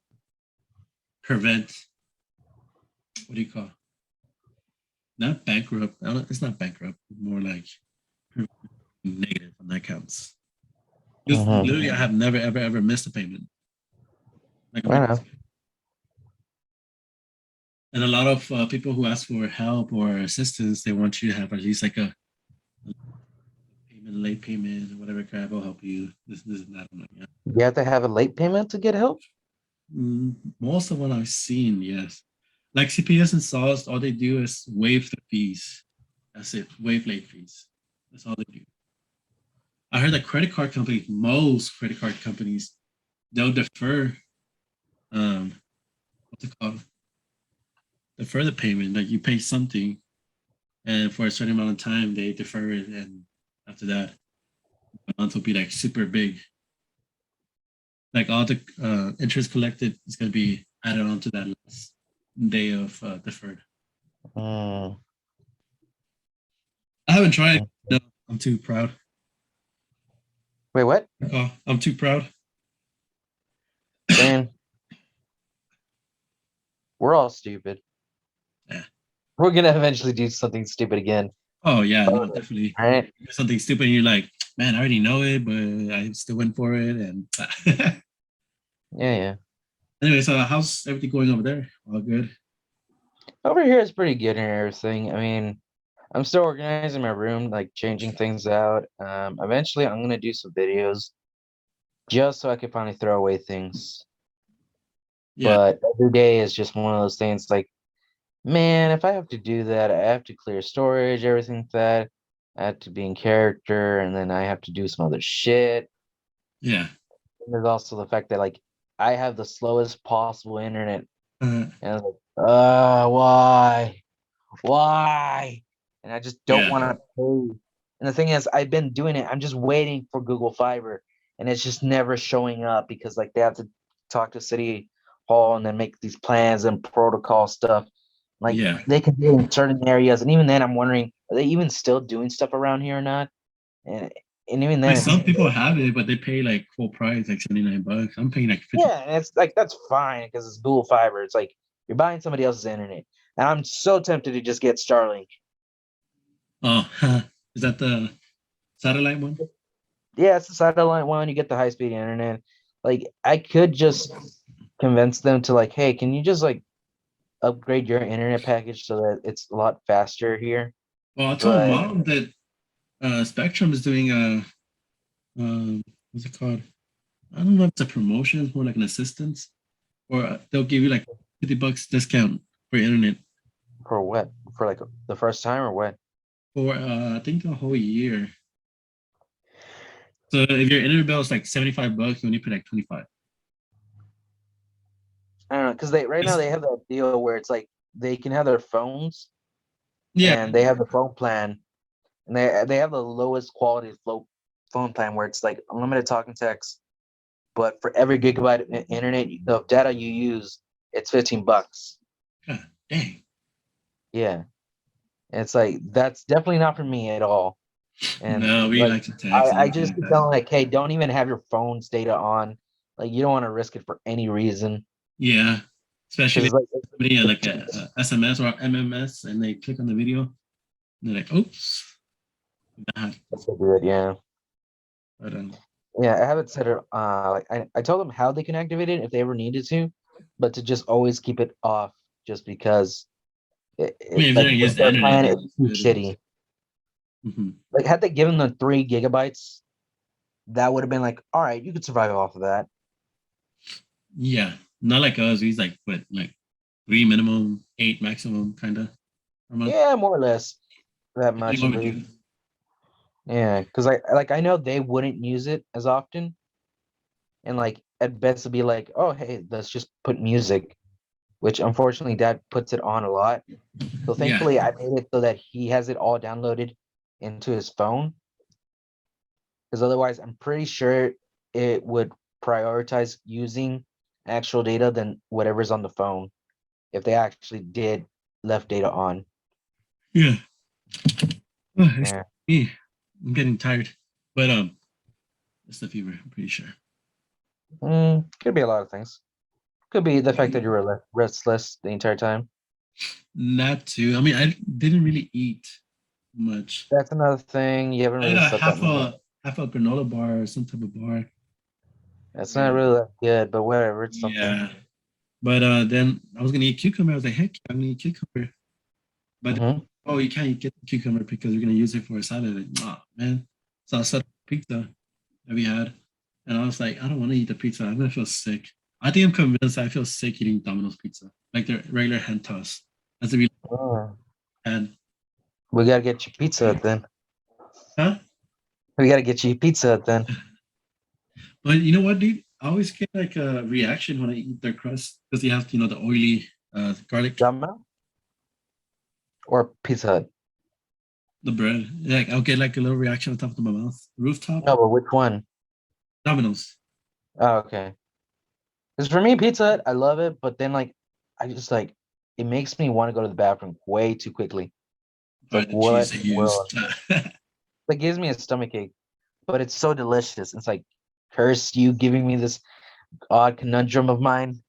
Speaker 1: prevent what do you call not bankrupt. It's not bankrupt, more like negative on that counts. Because
Speaker 2: Mhm.
Speaker 1: literally, I have never ever missed a payment. Like,
Speaker 2: I know.
Speaker 1: and a lot of people who ask for help or assistance, they want you to have at least like a payment, late payment, or whatever crap will help you. This and that. I'm like, yeah.
Speaker 2: You have to have a late payment to get help?
Speaker 1: Most of what I've seen, yes. Like CPS and SAWS, all they do is waive the fees. That's it. Waive late fees. That's all they do. I heard that credit card companies, most credit card companies, they'll defer what's it called? Defer the payment. Like you pay something and for a certain amount of time they defer it, and after that the month will be like super big. Like all the interest collected is gonna be added onto that last day of deferred.
Speaker 2: Mm.
Speaker 1: I haven't tried. No, I'm too proud.
Speaker 2: Wait, what?
Speaker 1: Oh, I'm too proud.
Speaker 2: Man, we're all stupid.
Speaker 1: Yeah.
Speaker 2: We're gonna eventually do something stupid again.
Speaker 1: Oh yeah, no, definitely.
Speaker 2: All right.
Speaker 1: Something stupid, and you're like, man, I already know it, but I still went for it. And
Speaker 2: Yeah, yeah.
Speaker 1: anyway, so how's everything going over there? All good.
Speaker 2: Over here is pretty good and everything. I mean, I'm still organizing my room, like changing things out. Eventually I'm gonna do some videos just so I can finally throw away things.
Speaker 1: Yeah,
Speaker 2: But every day is just one of those things like, man, if I have to do that, I have to clear storage, everything like that. I have to be in character, and then I have to do some other shit.
Speaker 1: yeah.
Speaker 2: And there's also the fact that like I have the slowest possible internet,
Speaker 1: Uh,
Speaker 2: and I was like, why? Why? And I just don't
Speaker 1: yeah.
Speaker 2: want to pay. And the thing is, I've been doing it. I'm just waiting for Google Fiber, and it's just never showing up because like they have to talk to City Hall and then make these plans and protocol stuff. Like
Speaker 1: Yeah.
Speaker 2: they can do it in certain areas, and even then, I'm wondering, are they even still doing stuff around here or not? And and even
Speaker 1: Like
Speaker 2: then, it's
Speaker 1: some people have it, but they pay like full price, like $79. I'm paying like 50.
Speaker 2: yeah, and it's like that's fine because it's Google Fiber. It's like you're buying somebody else's internet, and I'm so tempted to just get Starlink.
Speaker 1: Oh, is that the satellite one?
Speaker 2: Yeah, it's the satellite one. You get the high speed internet. Like I could just convince them to like, hey, can you just like upgrade your internet package so that it's a lot faster here?
Speaker 1: Well, I told
Speaker 2: But
Speaker 1: mom that Spectrum is doing a what's it called? I don't know if it's a promotion, it's more like an assistance, or they'll give you like $50 discount for internet
Speaker 2: for what? For like the first time or what?
Speaker 1: for I think a whole year. So if your internet bill is like $75, you only pay like 25.
Speaker 2: I don't know because they right now they have that deal where it's like they can have their phones
Speaker 1: Yeah.
Speaker 2: and they have the phone plan, and they have the lowest quality phone plan where it's like unlimited talk and text, but for every gigabyte of internet of data you use, it's $15.
Speaker 1: God dang.
Speaker 2: Yeah, and it's like that's definitely not for me at all. And
Speaker 1: No, we
Speaker 2: like
Speaker 1: like to text and
Speaker 2: I
Speaker 1: everything
Speaker 2: just
Speaker 1: like
Speaker 2: keep
Speaker 1: that.
Speaker 2: telling like, hey, don't even have your phone's data on. Like you don't want to risk it for any reason
Speaker 1: Yeah. Especially
Speaker 2: because like
Speaker 1: somebody
Speaker 2: it's
Speaker 1: like a SMS or MMS and they click on the video and they're like, oops. Bad.
Speaker 2: that's so good. Yeah.
Speaker 1: But
Speaker 2: Yeah, I have it set it. Like I told them how they can activate it if they ever needed to, but to just always keep it off, just because
Speaker 1: I mean, if they're
Speaker 2: like
Speaker 1: gonna use
Speaker 2: with
Speaker 1: the
Speaker 2: their
Speaker 1: internet,
Speaker 2: plan,
Speaker 1: then
Speaker 2: it's
Speaker 1: it's
Speaker 2: too
Speaker 1: good.
Speaker 2: shitty.
Speaker 1: Hmm.
Speaker 2: Like had they given them 3 gigabytes, that would have been like, all right, you could survive off of that.
Speaker 1: Yeah. Not like us. He's like, what, like 3 minimum, 8 maximum, kind of per month.
Speaker 2: Yeah, more or less that
Speaker 1: Depending
Speaker 2: much
Speaker 1: on
Speaker 2: at
Speaker 1: what we
Speaker 2: least.
Speaker 1: do.
Speaker 2: Yeah, because I know they wouldn't use it as often, and like at best it'd be like, oh hey, let's just put music, which unfortunately Dad puts it on a lot. So
Speaker 1: Yeah.
Speaker 2: thankfully I made it so that he has it all downloaded into his phone, because otherwise I'm pretty sure it would prioritize using actual data than whatever's on the phone if they actually did left data on.
Speaker 1: Yeah. Oh, it's
Speaker 2: Yeah.
Speaker 1: me. I'm getting tired. But it's the fever, I'm pretty sure.
Speaker 2: Could be a lot of things. Could be the fact that you were restless the entire time.
Speaker 1: Not too. I mean, I didn't really eat much.
Speaker 2: That's another thing. You haven't
Speaker 1: I had
Speaker 2: really
Speaker 1: a
Speaker 2: slept that much.
Speaker 1: half a granola bar or some type of bar.
Speaker 2: That's not
Speaker 1: And
Speaker 2: really that good, but whatever. It's something.
Speaker 1: yeah. But then I was gonna eat cucumber. I was like, heck, I'm gonna eat cucumber. But
Speaker 2: Hmm.
Speaker 1: oh, you can't get the cucumber because you're gonna use it for a salad. Like, oh man. So I set up pizza that we had, and I was like, I don't want to eat the pizza. I'm gonna feel sick. I think I'm convinced I feel sick eating Domino's pizza, like the regular hand toss. That's the real
Speaker 2: Oh,
Speaker 1: hand.
Speaker 2: we gotta get you pizza Hut then.
Speaker 1: Huh?
Speaker 2: We gotta get you pizza Hut then.
Speaker 1: But you know what, dude? I always get like a reaction when I eat their crust because they have, the oily garlic,
Speaker 2: Domino or Pizza Hut?
Speaker 1: the bread. Like I'll get like a little reaction on top of my mouth. Rooftop
Speaker 2: No, but which one?
Speaker 1: Domino's.
Speaker 2: Oh, okay. Because for me, Pizza Hut, I love it, but then like I just like it makes me want to go to the bathroom way too quickly. It's
Speaker 1: By
Speaker 2: like
Speaker 1: the cheese
Speaker 2: what
Speaker 1: they
Speaker 2: in the world?
Speaker 1: used.
Speaker 2: It gives me a stomach ache, but it's so delicious. It's like curse you giving me this odd conundrum of mine.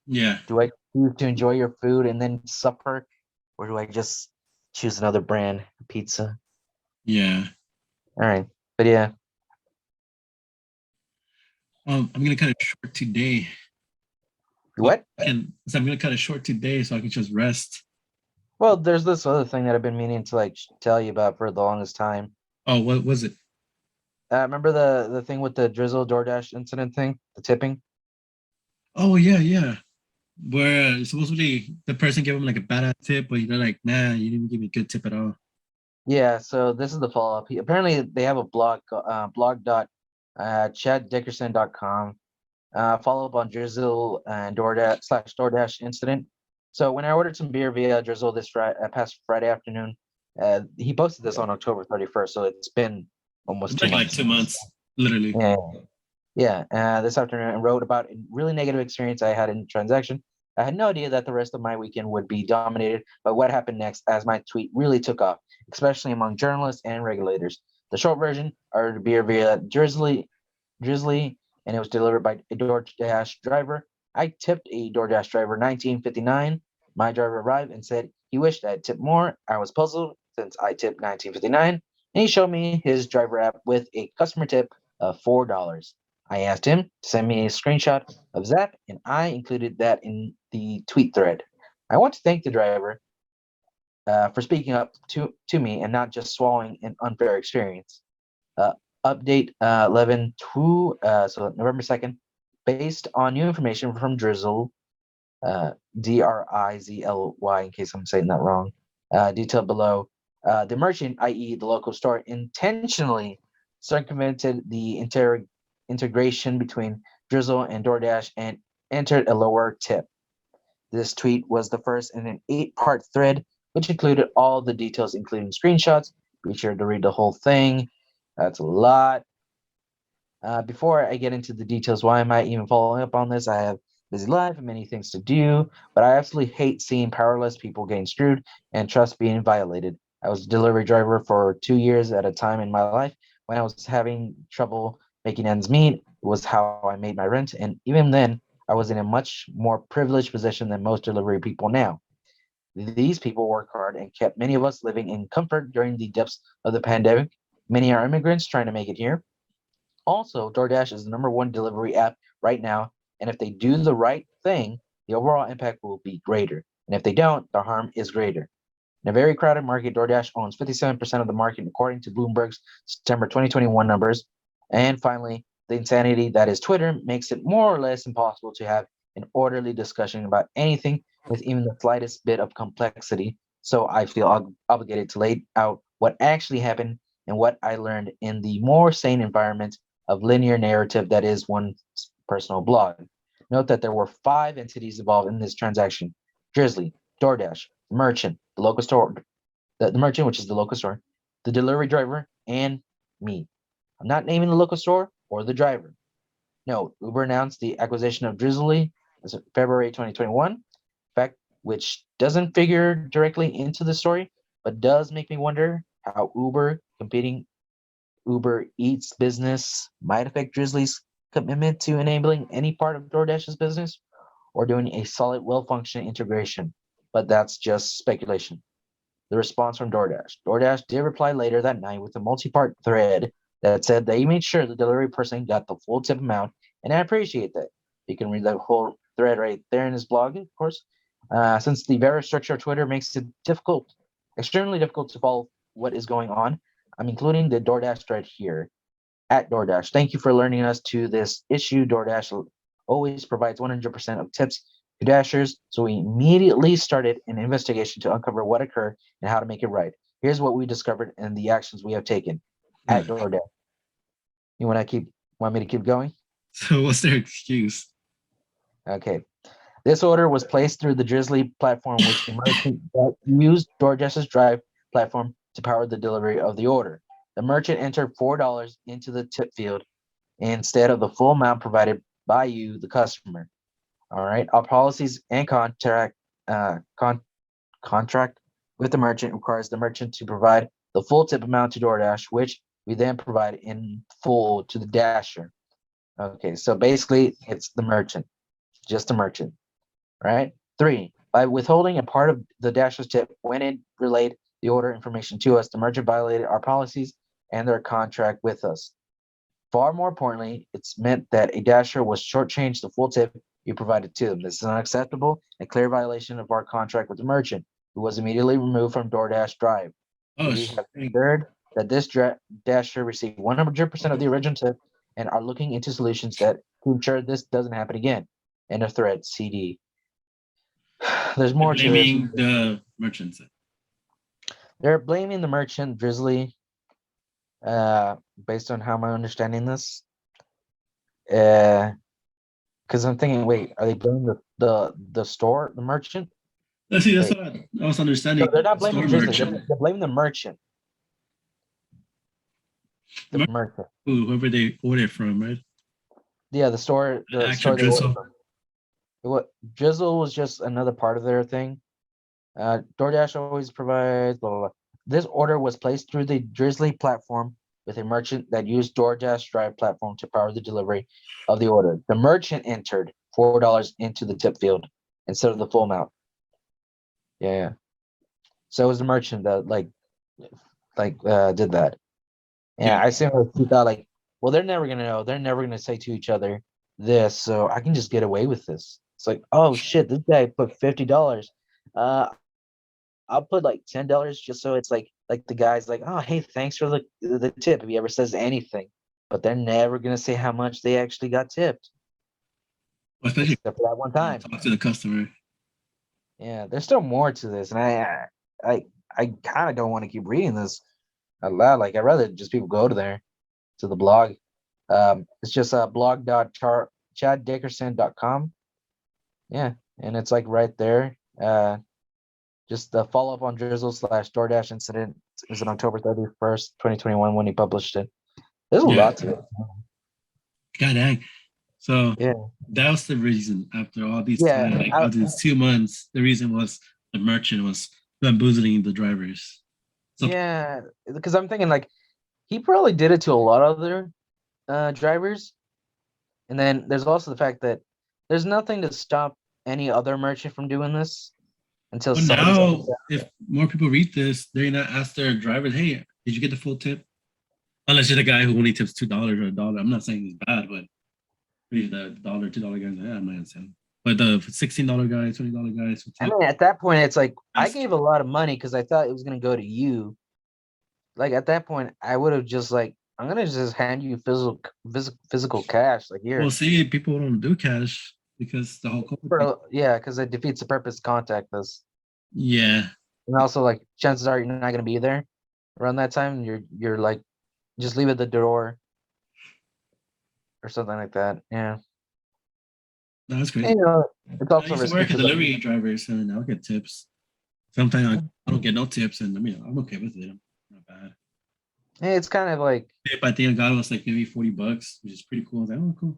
Speaker 1: Yeah,
Speaker 2: Do I choose to enjoy your food and then suffer, or do I just choose another brand pizza?
Speaker 1: yeah.
Speaker 2: All right, but yeah,
Speaker 1: I'm gonna cut it short today. So
Speaker 2: what?
Speaker 1: I'm gonna cut it short today so I can just rest.
Speaker 2: Well, there's this other thing that I've been meaning to like tell you about for the longest time.
Speaker 1: Oh, what was it?
Speaker 2: Remember the thing with the Drizzle DoorDash incident thing, the tipping?
Speaker 1: Oh yeah, yeah. Where supposedly the person gave him like a badass tip, but they're like, nah, you didn't give me a good tip at all.
Speaker 2: Yeah. So this is the follow up. Apparently, they have a blog dot chaddickerson.com follow up on Drizzle and DoorDash incident. So when I ordered some beer via Drizzle this past Friday afternoon, he posted this on October 31st. So it's been almost
Speaker 1: It's
Speaker 2: two
Speaker 1: like
Speaker 2: months.
Speaker 1: 2 months, literally.
Speaker 2: Yeah. Yeah. This afternoon, I wrote about a really negative experience I had in the transaction. I had no idea that the rest of my weekend would be dominated by what happened next, as my tweet really took off, especially among journalists and regulators. The short version: I ordered beer via Drizzly, and it was delivered by a DoorDash driver. I tipped a DoorDash driver 19.59. My driver arrived and said he wished I had tipped more. I was puzzled since I tipped 19.59, and he showed me his driver app with a customer tip of $4. I asked him to send me a screenshot of Zap, and I included that in the tweet thread. I want to thank the driver for speaking up to me and not just swallowing an unfair experience. Uh, update 11 2, so November 2nd, based on new information from Drizzle, Drizly, in case I'm saying that wrong, detailed below. The merchant, i.e., the local store, intentionally circumvented the integration between Drizzle and DoorDash and entered a lower tip. This tweet was the first in an 8-part thread which included all the details, including screenshots. Be sure to read the whole thing. That's a lot. Before I get into the details, why am I even following up on this? I have busy life and many things to do, but I absolutely hate seeing powerless people getting screwed and trust being violated. I was a delivery driver for 2 years at a time in my life when I was having trouble making ends meet. It was how I made my rent, and even then, I was in a much more privileged position than most delivery people now. These people work hard and kept many of us living in comfort during the depths of the pandemic. Many are immigrants trying to make it here. Also, DoorDash is the number one delivery app right now, and if they do the right thing, the overall impact will be greater. And if they don't, the harm is greater. In a very crowded market, DoorDash owns 57% of the market, according to Bloomberg's September 2021 numbers. And finally, the insanity that is Twitter makes it more or less impossible to have an orderly discussion about anything with even the slightest bit of complexity. So I feel obligated to lay out what actually happened and what I learned in the more sane environment of linear narrative that is one's personal blog. Note that there were five entities involved in this transaction: Drizzly, DoorDash, Merchant, the local store, the merchant, which is the local store, the delivery driver, and me. I'm not naming the local store or the driver. No, Uber announced the acquisition of Drizzly as of February 2021, fact which doesn't figure directly into the story, but does make me wonder how Uber competing Uber Eats business might affect Drizzly's commitment to enabling any part of DoorDash's business or doing a solid, well functioning integration. But that's just speculation. The response from DoorDash. DoorDash did reply later that night with a multi part thread that said they made sure the delivery person got the full tip amount, and I appreciate that. You can read the whole thread right there in his blog, of course. Since the very structure of Twitter makes it difficult, extremely difficult to follow what is going on, I'm including the DoorDash thread here. At DoorDash, thank you for alerting us to this issue. DoorDash always provides 100% of tips to Dashers, so we immediately started an investigation to uncover what occurred and how to make it right. Here's what we discovered and the actions we have taken at DoorDash. You want me to keep going?
Speaker 1: So what's their excuse?
Speaker 2: Okay. This order was placed through the Drizzly platform, which used DoorDash's Drive platform to power the delivery of the order. The merchant entered $4 into the tip field instead of the full amount provided by you, the customer. All right. Our policies and contract with the merchant requires the merchant to provide the full tip amount to DoorDash, which we then provide in full to the dasher. Okay, so basically it's the merchant, just the merchant, right? 3, by withholding a part of the dasher's tip when it relayed the order information to us, the merchant violated our policies and their contract with us. Far more importantly, it's meant that a dasher was shortchanged the full tip you provided to them. This is unacceptable and a clear violation of our contract with the merchant, who was immediately removed from DoorDash Drive.
Speaker 1: Oh,
Speaker 2: We have ensured that this dasher received 100% of the original tip and are looking into solutions that to ensure this doesn't happen again. End of thread, CD. There's more to this.
Speaker 1: blaming the merchants.
Speaker 2: They're blaming the merchant, Drizzly, based on how am I understanding this? Because I'm thinking, wait, are they blaming the store, the merchant?
Speaker 1: See, that's
Speaker 2: Wait.
Speaker 1: what I was understanding.
Speaker 2: No, they're not
Speaker 1: The
Speaker 2: blaming
Speaker 1: store
Speaker 2: Drizzly.
Speaker 1: merchant.
Speaker 2: They're blaming the merchant. The merchant.
Speaker 1: Whoever they ordered from, right?
Speaker 2: Yeah, the store
Speaker 1: Actual
Speaker 2: they ordered
Speaker 1: drizzle.
Speaker 2: from. What Drizzle was just another part of their thing. DoorDash always provides blah, blah, blah. This order was placed through the Drizzly platform with a merchant that used DoorDash Drive platform to power the delivery of the order. The merchant entered $4 into the tip field instead of the full amount. Yeah. So it was the merchant that did that. And
Speaker 1: Yeah.
Speaker 2: I assume he thought like, well, they're never gonna know. They're never gonna say to each other this, so I can just get away with this. It's like, oh shit, this guy put $50. I'll put like $10 just so it's like the guy's like, oh hey, thanks for the tip if he ever says anything. But they're never gonna say how much they actually got tipped.
Speaker 1: Especially
Speaker 2: Except for that one time.
Speaker 1: talk to the customer.
Speaker 2: Yeah, there's still more to this, and I kind of don't want to keep reading this out loud. Like I'd rather just people go to there to the blog. It's just blog.chaddickerson.com. Yeah, and it's like right there. Just the follow up on Drizzle / DoorDash incident is on October 31st, 2021 when he published it. There's a lot to it.
Speaker 1: God dang. So
Speaker 2: Yeah.
Speaker 1: that was the reason. After all these
Speaker 2: Yeah,
Speaker 1: time, like after these 2 months, the reason was the merchant was bamboozling the drivers. So
Speaker 2: Yeah, because I'm thinking like he probably did it to a lot of other drivers. And then there's also the fact that there's nothing to stop any other merchant from doing this until
Speaker 1: but
Speaker 2: somebody says
Speaker 1: now, if more people read this, they're gonna ask their drivers, "Hey, did you get the full tip?" Unless you're the guy who only tips $2 or $1. I'm not saying he's bad, but the dollar, $2 guys, yeah, I'm not gonna say. But the $16 guys, $20 guys, who
Speaker 2: I
Speaker 1: tip,
Speaker 2: mean, at that point, it's like I
Speaker 1: ask.
Speaker 2: gave a lot of money because I thought it was gonna go to you. Like at that point, I would have just like I'm gonna just hand you physical cash. Like
Speaker 1: Well,
Speaker 2: here,
Speaker 1: see, people don't do cash because the whole COVID thing.
Speaker 2: yeah, because it defeats the purpose. Contact us,
Speaker 1: Yeah,
Speaker 2: and also like chances are you're not gonna be there around that time. You're like just leave it at the door or something like that. Yeah,
Speaker 1: that's
Speaker 2: and,
Speaker 1: great.
Speaker 2: it's
Speaker 1: I
Speaker 2: also
Speaker 1: used to
Speaker 2: risky
Speaker 1: work as
Speaker 2: because
Speaker 1: delivery drivers, and I'll get tips. Sometimes I don't get no tips, and I mean, I'm okay with it. I'm not bad.
Speaker 2: it's kind of like.
Speaker 1: Tip I think I got was like maybe $40, which is pretty cool. I was like, oh, cool.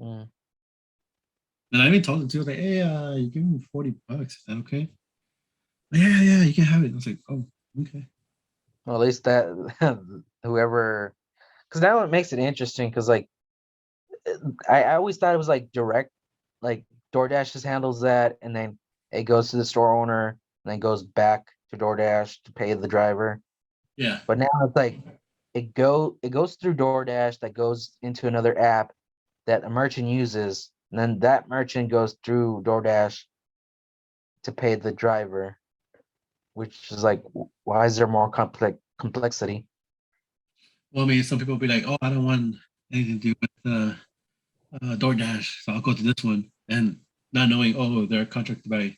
Speaker 2: Mm.
Speaker 1: And I even told them too, I was like, hey, you give me $40. Is that okay? Like, yeah, you can have it. I was like, oh, okay.
Speaker 2: Well, at least that whoever, because now it makes it interesting. Because like I always thought it was like direct, like DoorDash just handles that, and then it goes to the store owner, and then goes back to DoorDash to pay the driver.
Speaker 1: Yeah.
Speaker 2: But now it's like it goes through DoorDash, that goes into another app that a merchant uses, and then that merchant goes through DoorDash to pay the driver, which is like, why is there more complexity?
Speaker 1: Well, I mean, some people will be like, oh, I don't want anything to do with DoorDash, so I'll go to this one. And not knowing, oh, they're contracted by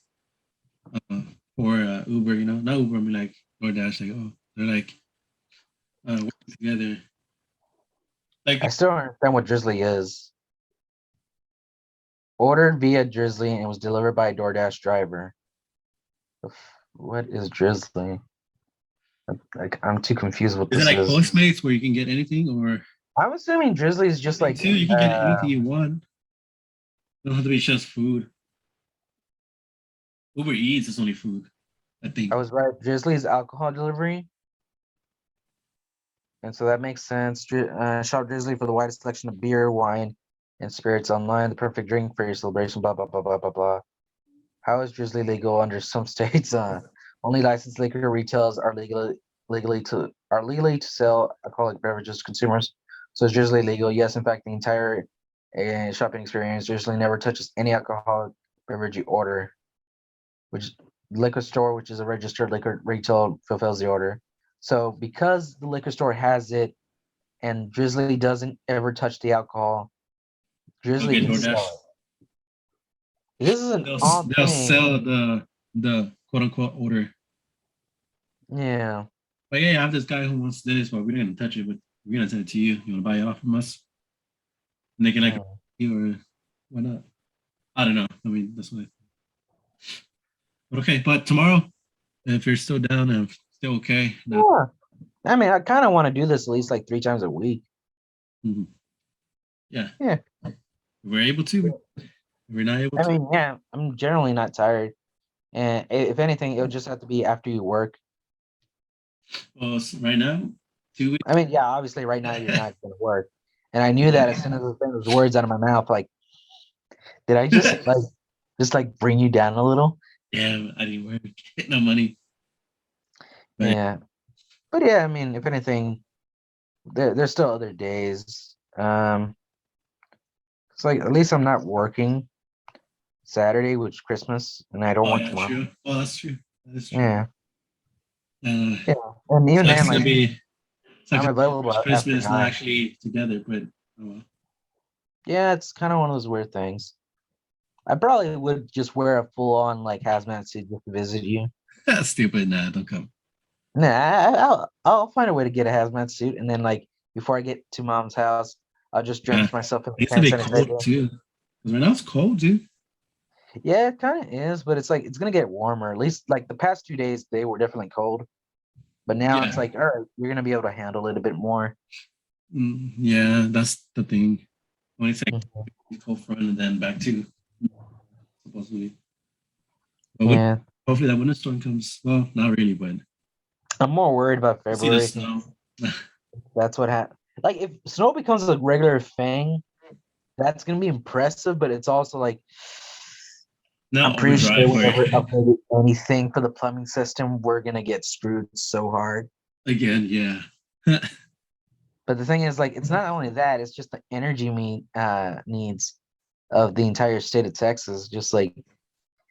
Speaker 1: or Uber, not Uber, I mean like DoorDash, like, oh, they're like working together. Like,
Speaker 2: I still don't understand what Drizzly is. Ordered via Drizzly and was delivered by a DoorDash driver. What is Drizzly? Like, I'm too confused what
Speaker 1: is it
Speaker 2: this
Speaker 1: like
Speaker 2: is.
Speaker 1: Postmates where you can get anything, or
Speaker 2: I'm assuming Drizzly is just like
Speaker 1: too, you can get anything you want. It don't have to be just food. Uber Eats is only food, I think.
Speaker 2: I was right. Drizzly is alcohol delivery, and so that makes sense. Shop Drizzly for the widest selection of beer, wine, and spirits online. The perfect drink for your celebration. Blah blah blah blah blah blah. How is Drizzly legal under some states? Only licensed liquor retailers are legally to sell alcoholic beverages to consumers. So is Drizzly legal? Yes, in fact, the entire shopping experience Drizzly never touches any alcoholic beverage you order, which liquor store, which is a registered liquor retail, fulfills the order. So because the liquor store has it and Drizzly doesn't ever touch the alcohol, Drizzly
Speaker 1: Okay,
Speaker 2: can
Speaker 1: DoorDash.
Speaker 2: sell it. This is an odd
Speaker 1: They'll
Speaker 2: thing.
Speaker 1: sell the quote unquote order.
Speaker 2: Yeah.
Speaker 1: But yeah, I have this guy who wants this, but we're not gonna touch it, but we're gonna send it to you. You wanna buy it off from us? And they can like you or why not? I don't know. I mean, that's what. But okay, but tomorrow, if you're still down and still okay,
Speaker 2: Yeah. I mean, I kind of want to do this at least like 3 times a week.
Speaker 1: mm-hmm. Yeah,
Speaker 2: Yeah.
Speaker 1: if we're able to. If we're not able
Speaker 2: I
Speaker 1: to.
Speaker 2: mean, yeah, I'm generally not tired. And if anything, it'll just have to be after you work.
Speaker 1: Well, right now, 2 weeks.
Speaker 2: I mean, yeah, obviously right now you're not going to work. And I knew that as soon as I said those words out of my mouth, like, did I just bring you down a little?
Speaker 1: Damn, I didn't work. No money.
Speaker 2: But, yeah. But yeah, I mean, if anything, there's still other days. It's like at least I'm not working Saturday, which is Christmas, and I don't work tomorrow.
Speaker 1: True. Oh, that's true. That is true.
Speaker 2: Yeah.
Speaker 1: Yeah.
Speaker 2: And even
Speaker 1: so
Speaker 2: then,
Speaker 1: like,
Speaker 2: I'm available after
Speaker 1: Christmas, not
Speaker 2: 9.
Speaker 1: actually together, but oh well.
Speaker 2: Yeah, it's kind of one of those weird things. I probably would just wear a full-on like hazmat suit just to visit you.
Speaker 1: That's stupid. Nah, don't come.
Speaker 2: Nah, I'll find a way to get a hazmat suit, and then like before I get to mom's house, I'll just drench myself in the
Speaker 1: It's gonna
Speaker 2: hand
Speaker 1: be cold
Speaker 2: sanitizer.
Speaker 1: too. Because right now it's cold, dude.
Speaker 2: Yeah, it kind of is, but it's like it's gonna get warmer. At least like the past 2 days, they were definitely cold. But now it's
Speaker 1: Yeah,
Speaker 2: like, all right, you're gonna be able to handle it a bit more.
Speaker 1: yeah, that's the thing. When it's like
Speaker 2: Mhm.
Speaker 1: cold front and then back to supposedly. But
Speaker 2: Yeah,
Speaker 1: hopefully that winter storm comes. Well, not really, but
Speaker 2: I'm more worried about
Speaker 1: we'll see the
Speaker 2: February since
Speaker 1: snow.
Speaker 2: that's what happened. Like if snow becomes a regular thing, that's gonna be impressive, but it's also like I'm
Speaker 1: Not
Speaker 2: pretty sure
Speaker 1: overdrive for
Speaker 2: whenever updated anything for the plumbing system, we're gonna get screwed so hard.
Speaker 1: again. Yeah,
Speaker 2: But the thing is, like, it's not only that; it's just the energy needs of the entire state of Texas. Just like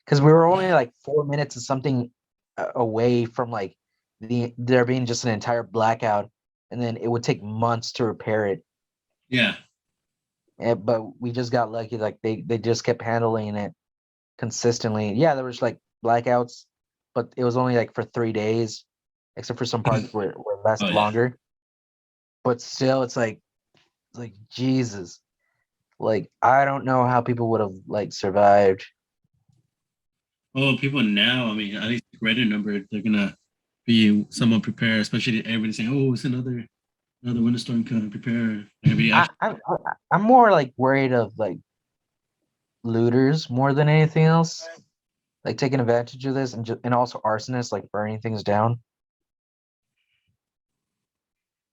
Speaker 2: because we were only like 4 minutes or something away from like there being just an entire blackout, and then it would take months to repair it.
Speaker 1: yeah.
Speaker 2: But we just got lucky; like they just kept handling it consistently. Yeah, there was like blackouts, but it was only like for 3 days, except for some parts where it
Speaker 1: Oh
Speaker 2: lasted
Speaker 1: yeah.
Speaker 2: longer. But still, it's like Jesus. Like I don't know how people would have like survived.
Speaker 1: Oh, people now. I mean, at least greater number, they're gonna be somewhat prepared. Especially everybody saying, "Oh, it's another winter storm coming. Prepare." They're gonna be
Speaker 2: I,
Speaker 1: actually.
Speaker 2: I I'm more like worried of like looters more than anything else, like taking advantage of this and also arsonists like burning things down.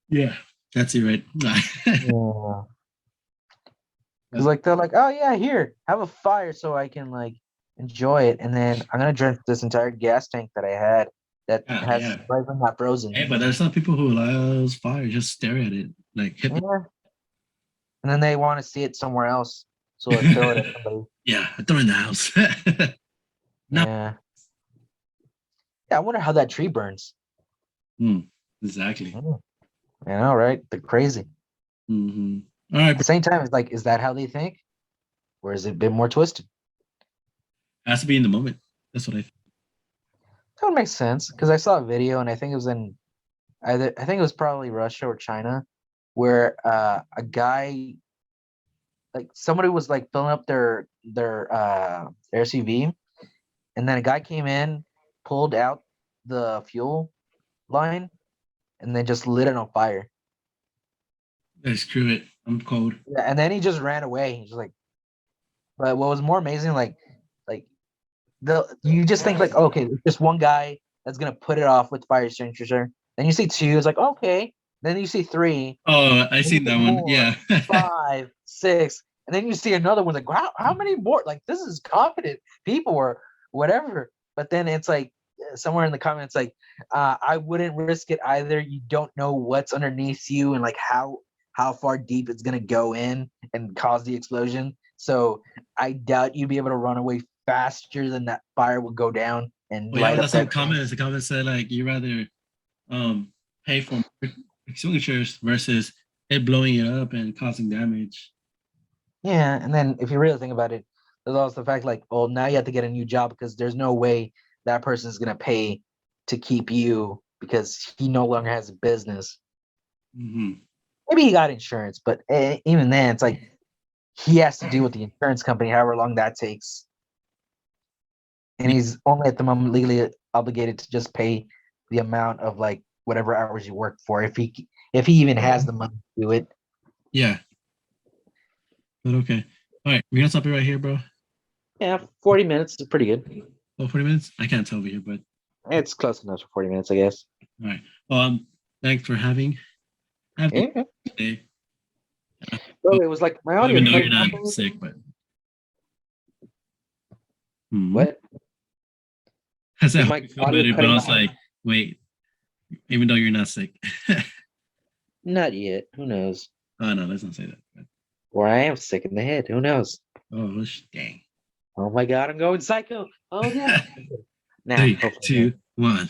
Speaker 1: Yeah, that's it, right?
Speaker 2: Yeah, because
Speaker 1: But,
Speaker 2: like they're like, oh yeah, here, have a fire so I can like enjoy it, and then I'm gonna drink this entire gas tank that I had that
Speaker 1: yeah,
Speaker 2: has
Speaker 1: yeah.
Speaker 2: surprisingly not frozen.
Speaker 1: Hey, but there's some people who allows fire, just stare at it, like hip.
Speaker 2: Yeah, and then they want to see it somewhere else, so they throw it at somebody.
Speaker 1: Yeah, throw in the house. No.
Speaker 2: Yeah, yeah. I wonder how that tree burns.
Speaker 1: Hmm, exactly.
Speaker 2: Mm, I know, right? They're crazy.
Speaker 1: Hmm. All right,
Speaker 2: At
Speaker 1: bro.
Speaker 2: the same time, it's like, is that how they think, or is it a bit more twisted?
Speaker 1: Has to be in the moment. That's what I think.
Speaker 2: That would make sense because I saw a video and I think it was in either I think it was probably Russia or China, where a guy like somebody was like filling up their SUV, and then a guy came in, pulled out the fuel line, and then just lit it on fire.
Speaker 1: Hey, screw it. I'm cold.
Speaker 2: Yeah, and then he just ran away. He's like, but what was more amazing, like you just think like, okay, there's just one guy that's gonna put it off with fire extinguisher. Then you see two, it's like okay. Then you see three,
Speaker 1: Oh, I
Speaker 2: then you
Speaker 1: seen
Speaker 2: see
Speaker 1: that one.
Speaker 2: four,
Speaker 1: Yeah.
Speaker 2: 5, 6, and then you see another one like, wow, how many more? Like this is confident people or whatever. But then it's like somewhere in the comments like, I wouldn't risk it either. You don't know what's underneath you and like how far deep it's gonna go in and cause the explosion. So I doubt you'd be able to run away faster than that fire will go down and
Speaker 1: Well, yeah,
Speaker 2: light
Speaker 1: but
Speaker 2: up
Speaker 1: that's in the
Speaker 2: that thing.
Speaker 1: comments. The comment said like you rather um pay for extinguishers versus it blowing it up and causing damage.
Speaker 2: Yeah, and then if you really think about it, there's also the fact like, well, now you have to get a new job because there's no way that person is gonna pay to keep you because he no longer has a business.
Speaker 1: Hmm.
Speaker 2: Maybe he got insurance, but even then, it's like he has to deal with the insurance company, however long that takes, and he's only at the moment legally obligated to just pay the amount of like whatever hours you work for, if he even has the money to do it.
Speaker 1: Yeah, but okay. All right, we're gonna stop it right here, bro.
Speaker 2: Yeah, 40 minutes is pretty good.
Speaker 1: Oh, 40 minutes? I can't tell over here, but
Speaker 2: It's close enough for 40 minutes, I guess.
Speaker 1: all right. Thanks for having
Speaker 2: Yeah.
Speaker 1: today.
Speaker 2: Bro, it was like my audio
Speaker 1: Even though you're
Speaker 2: cutting
Speaker 1: not
Speaker 2: out.
Speaker 1: sick, but hmm.
Speaker 2: What?
Speaker 1: I said I
Speaker 2: Is
Speaker 1: hope
Speaker 2: my
Speaker 1: you feel
Speaker 2: audio
Speaker 1: better, but I
Speaker 2: cutting
Speaker 1: was
Speaker 2: out?
Speaker 1: like, wait, even though you're not sick.
Speaker 2: Not yet. Who knows?
Speaker 1: Oh no, let's not say that. But,
Speaker 2: Or I am sick in the head. Who knows?
Speaker 1: oh dang.
Speaker 2: Oh my god, I'm going psycho. Oh yeah. Nah,
Speaker 1: Three,
Speaker 2: hopefully not.
Speaker 1: two, one.